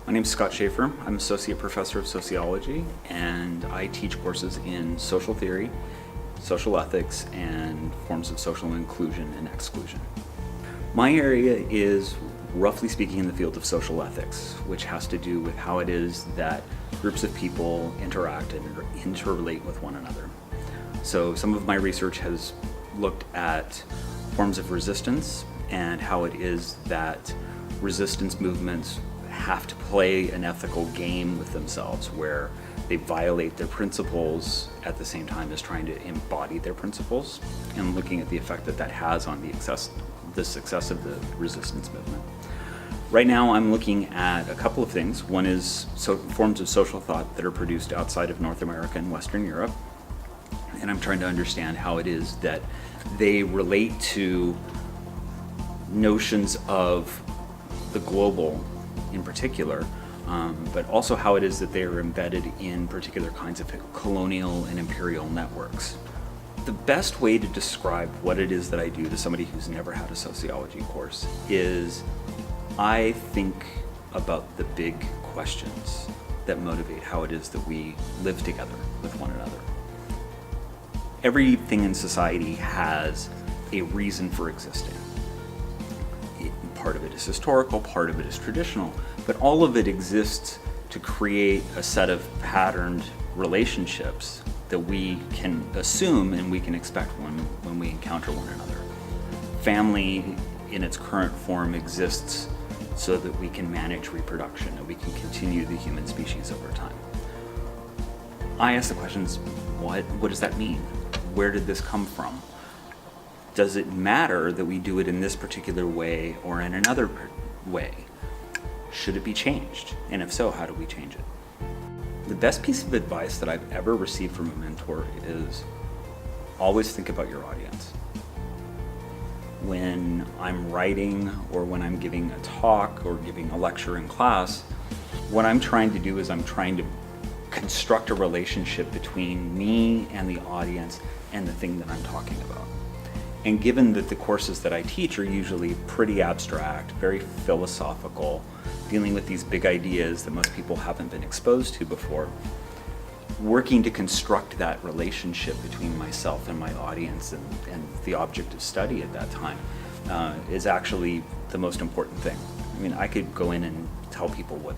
My name is Scott Schaffer. I'm Associate Professor of Sociology, and I teach courses in social theory, social ethics, and forms of social inclusion and exclusion. My area is, roughly speaking, in the field of social ethics, which has to do with how it is that groups of people interact and interrelate with one another. So some of my research has looked at forms of resistance and how it is that resistance movements have to play an ethical game with themselves where they violate their principles at the same time as trying to embody their principles, and looking at the effect that that has on the success of the resistance movement. Right now I'm looking at a couple of things. One is forms of social thought that are produced outside of North America and Western Europe, and I'm trying to understand how it is that they relate to notions of the global in particular, but also how it is that they are embedded in particular kinds of colonial and imperial networks. The best way to describe what it is that I do to somebody who's never had a sociology course is I think about the big questions that motivate how it is that we live together with one another. Everything in society has a reason for existing. Part of it is historical, part of it is traditional, but all of it exists to create a set of patterned relationships that we can assume and we can expect when we encounter one another. Family in its current form exists so that we can manage reproduction and we can continue the human species over time. I ask the questions, what does that mean? Where did this come from? Does it matter that we do it in this particular way or in another way? Should it be changed? And if so, how do we change it? The best piece of advice that I've ever received from a mentor is always think about your audience. When I'm writing or when I'm giving a talk or giving a lecture in class, what I'm trying to do is I'm trying to construct a relationship between me and the audience and the thing that I'm talking about. And given that the courses that I teach are usually pretty abstract, very philosophical, dealing with these big ideas that most people haven't been exposed to before, working to construct that relationship between myself and my audience and the object of study at that time is actually the most important thing. I mean, I could go in and tell people what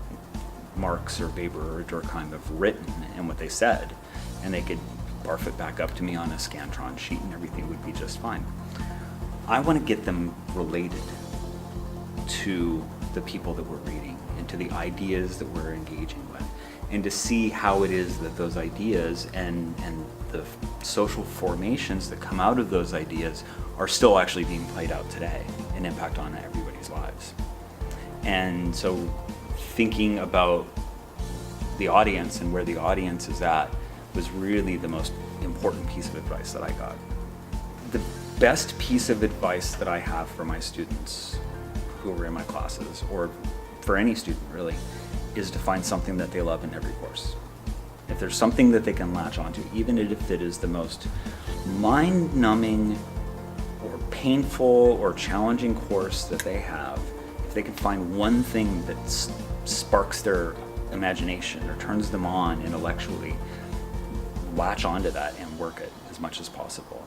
Marx or Weber or Durkheim have written and what they said, and they could barf it back up to me on a Scantron sheet and everything would be just fine. I want to get them related to the people that we're reading and to the ideas that we're engaging with, and to see how it is that those ideas and the social formations that come out of those ideas are still actually being played out today and impact on everybody's lives. And so thinking about the audience and where the audience is at was really the most important piece of advice that I got. The best piece of advice that I have for my students who are in my classes, or for any student really, is to find something that they love in every course. If there's something that they can latch onto, even if it is the most mind-numbing or painful or challenging course that they have, if they can find one thing that sparks their imagination or turns them on intellectually, latch onto that and work it as much as possible.